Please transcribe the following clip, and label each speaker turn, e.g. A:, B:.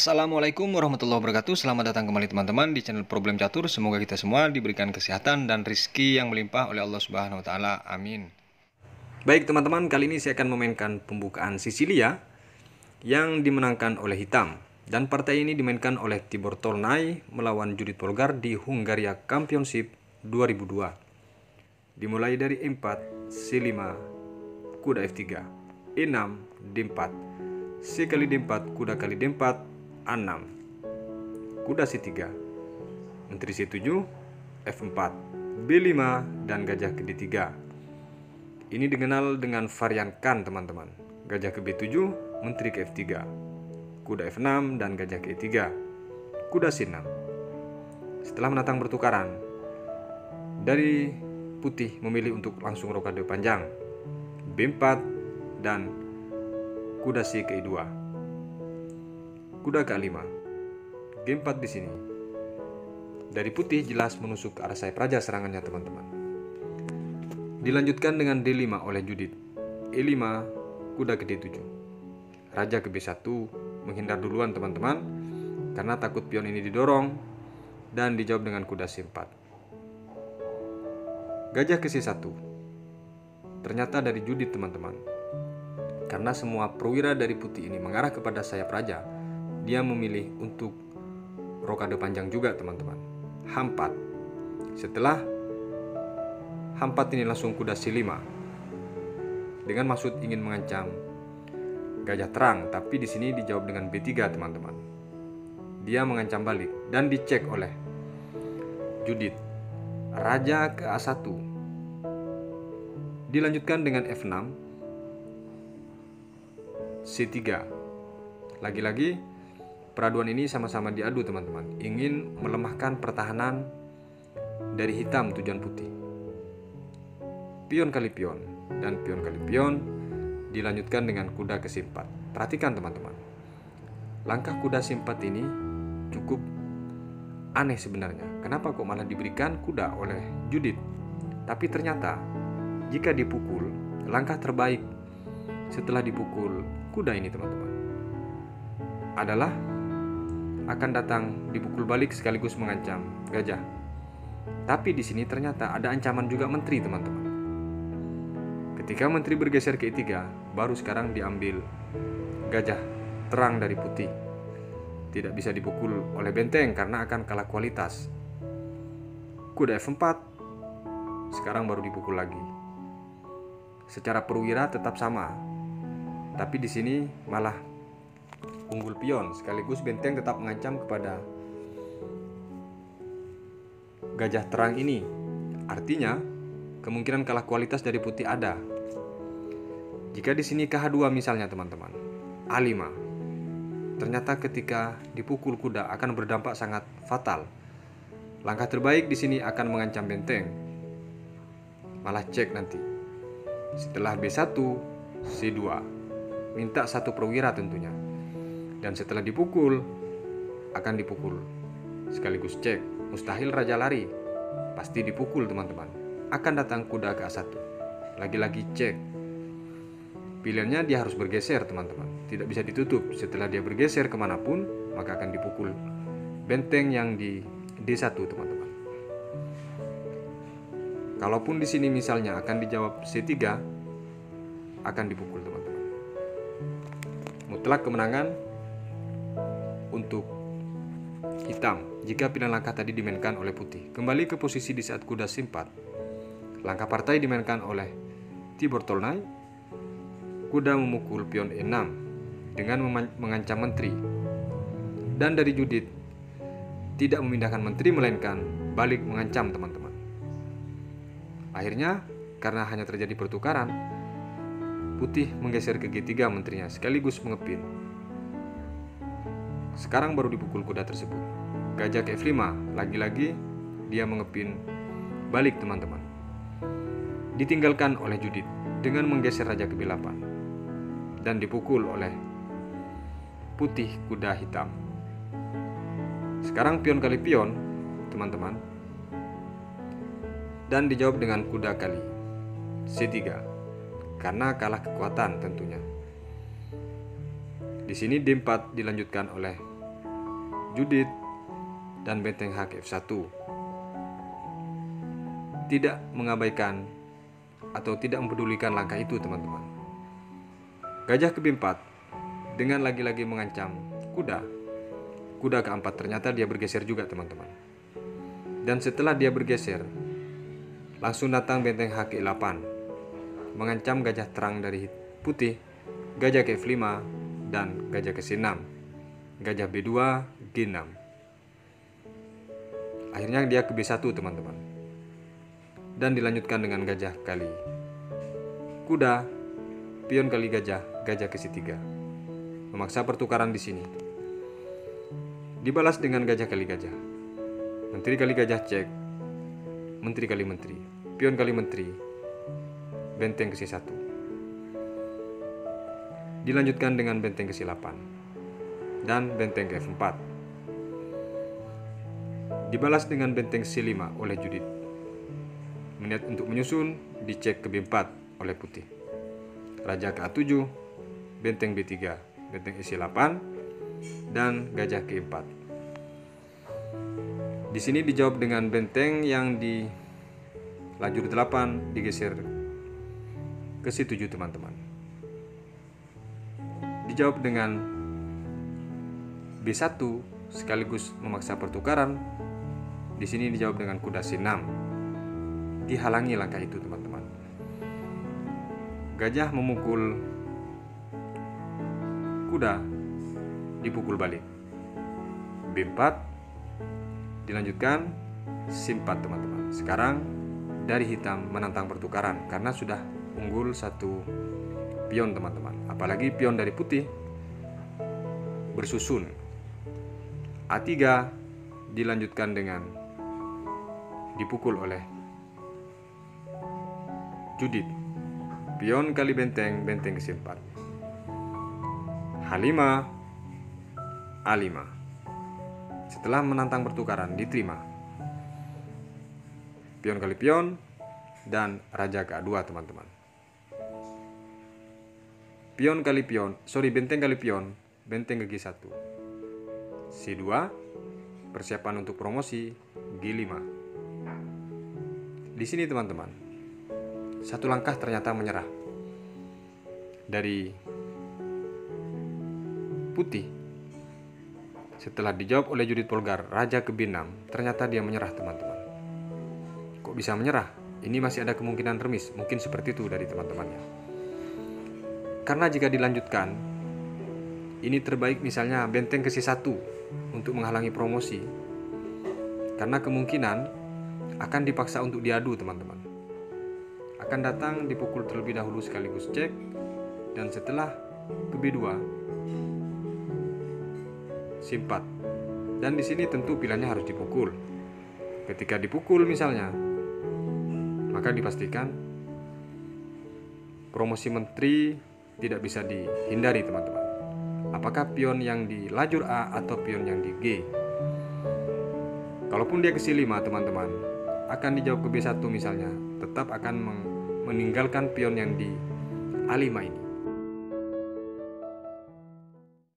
A: Assalamualaikum warahmatullahi wabarakatuh. Selamat datang kembali teman-teman di channel Problem Catur. Semoga kita semua diberikan kesehatan dan rizki yang melimpah oleh Allah Subhanahu wa taala. Amin. Baik teman-teman, kali ini saya akan memainkan pembukaan Sisilia yang dimenangkan oleh hitam. Dan partai ini dimainkan oleh Tibor Tolnai melawan Judit Polgar di Hungaria Championship 2002. Dimulai dari E4, C5, kuda F3, E6, D4, C kali D4, kuda kali D4, A6, kuda C3, menteri C7, F4, B5, dan gajah ke D3. Ini dikenal dengan varian kan teman-teman. Gajah ke B7, menteri ke F3, kuda F6, dan gajah ke E3, kuda C6. Setelah menatang bertukaran, dari putih memilih untuk langsung rokade panjang, B4, dan kuda C ke E2, kuda ke A5, G4 di sini. Dari putih jelas menusuk ke arah sayap raja serangannya teman-teman. Dilanjutkan dengan D5 oleh Judit, E5, kuda ke D7, raja ke B1, menghindar duluan teman-teman karena takut pion ini didorong, dan dijawab dengan kuda C4. Gajah ke C1. Ternyata dari Judit teman-teman. Karena semua perwira dari putih ini mengarah kepada sayap raja, dia memilih untuk rokade panjang juga teman-teman. H4. Setelah H4 ini langsung kuda C5 dengan maksud ingin mengancam gajah terang, tapi di sini dijawab dengan B3 teman-teman. Dia mengancam balik dan dicek oleh Judit. Raja ke A1. Dilanjutkan dengan F6, C3. Lagi-lagi peraduan ini sama-sama diadu teman-teman, ingin melemahkan pertahanan dari hitam tujuan putih. Pion kali pion dan pion kali pion. Dilanjutkan dengan kuda ke C4. Perhatikan teman-teman, langkah kuda C4 ini cukup aneh sebenarnya. Kenapa kok malah diberikan kuda oleh Judit? Tapi ternyata jika dipukul, langkah terbaik setelah dipukul kuda ini teman-teman adalah akan datang dipukul balik sekaligus mengancam gajah. Tapi di sini ternyata ada ancaman juga menteri teman-teman. Ketika menteri bergeser ke E3, baru sekarang diambil gajah terang dari putih. Tidak bisa dipukul oleh benteng karena akan kalah kualitas. Kuda F4 sekarang baru dipukul lagi. Secara perwira tetap sama, tapi di sini malah unggul pion sekaligus benteng tetap mengancam kepada gajah terang ini. Artinya kemungkinan kalah kualitas dari putih ada. Jika di sini KH2 misalnya teman-teman, A5, ternyata ketika dipukul kuda akan berdampak sangat fatal. Langkah terbaik di sini akan mengancam benteng, malah cek nanti. Setelah B1, C2, minta satu perwira tentunya. Dan setelah dipukul, akan dipukul sekaligus cek. Mustahil raja lari, pasti dipukul teman-teman. Akan datang kuda ke A1, lagi-lagi cek. Pilihannya dia harus bergeser teman-teman, tidak bisa ditutup. Setelah dia bergeser kemanapun, maka akan dipukul benteng yang di D1 teman-teman. Kalaupun di sini misalnya akan dijawab C3, akan dipukul teman-teman. Mutlak kemenangan untuk hitam jika pilihan langkah tadi dimainkan oleh putih. Kembali ke posisi di saat kuda C4. Langkah partai dimainkan oleh Tibor Tolnai. Kuda memukul pion E6 dengan mengancam menteri. Dan dari Judit tidak memindahkan menteri melainkan balik mengancam teman-teman. Akhirnya karena hanya terjadi pertukaran, putih menggeser ke G3 menterinya sekaligus mengepin. Sekarang baru dipukul kuda tersebut. Gajah ke F5, lagi-lagi dia mengepin balik teman-teman. Ditinggalkan oleh Judit dengan menggeser raja ke B8 dan dipukul oleh putih kuda hitam. Sekarang pion kali pion teman-teman, dan dijawab dengan kuda kali C3 karena kalah kekuatan tentunya. Di sini D4 dilanjutkan oleh Judit, dan benteng H ke F1. Tidak mengabaikan atau tidak mempedulikan langkah itu, teman-teman. Gajah ke B4 dengan lagi-lagi mengancam kuda. Kuda ke-4 ternyata dia bergeser juga, teman-teman. Dan setelah dia bergeser, langsung datang benteng H ke 8 mengancam gajah terang dari putih, gajah ke F5 dan gajah ke C6, gajah B2, G6. Akhirnya dia ke B1, teman-teman. Dan dilanjutkan dengan gajah kali kuda, pion kali gajah, gajah ke C3. Memaksa pertukaran di sini. Dibalas dengan gajah kali gajah. Menteri kali gajah cek. Menteri kali menteri. Pion kali menteri. Benteng ke C1. Dilanjutkan dengan benteng ke C8. Dan benteng ke F4. Dibalas dengan benteng C5 oleh Judit. Meniat untuk menyusun, dicek ke B4 oleh putih. Raja ke A7, benteng B3, benteng C8, dan gajah ke E4. Di sini dijawab dengan benteng yang di lajur 8 digeser ke C7, teman-teman. Dijawab dengan B1 sekaligus memaksa pertukaran. Di sini dijawab dengan kuda C6. Dihalangi langkah itu, teman-teman. Gajah memukul kuda, dipukul balik. B4 dilanjutkan C4, teman-teman. Sekarang dari hitam menantang pertukaran karena sudah unggul satu pion, teman-teman. Apalagi pion dari putih bersusun. A3 dilanjutkan dengan dipukul oleh Judit. Pion kali benteng, benteng ke C4. H5, A5. Setelah menantang pertukaran, diterima. Pion kali pion dan raja ke A2, teman-teman. Benteng kali pion, benteng ke G1. C2, persiapan untuk promosi, G5. Di sini, teman-teman, satu langkah ternyata menyerah dari putih. Setelah dijawab oleh Judit Polgar, raja ke B6, ternyata dia menyerah, teman-teman. Kok bisa menyerah? Ini masih ada kemungkinan remis, mungkin seperti itu dari teman-temannya. Karena jika dilanjutkan, ini terbaik misalnya benteng ke C1 untuk menghalangi promosi. Karena kemungkinan akan dipaksa untuk diadu, teman-teman. Akan datang dipukul terlebih dahulu sekaligus cek, dan setelah ke B2 C4. Dan di sini tentu pilihannya harus dipukul. Ketika dipukul misalnya, maka dipastikan promosi menteri tidak bisa dihindari, teman-teman. Apakah pion yang di lajur A atau pion yang di G. Kalaupun dia ke C5, teman-teman, akan dijawab ke B1 misalnya, tetap akan meninggalkan pion yang di A5 ini.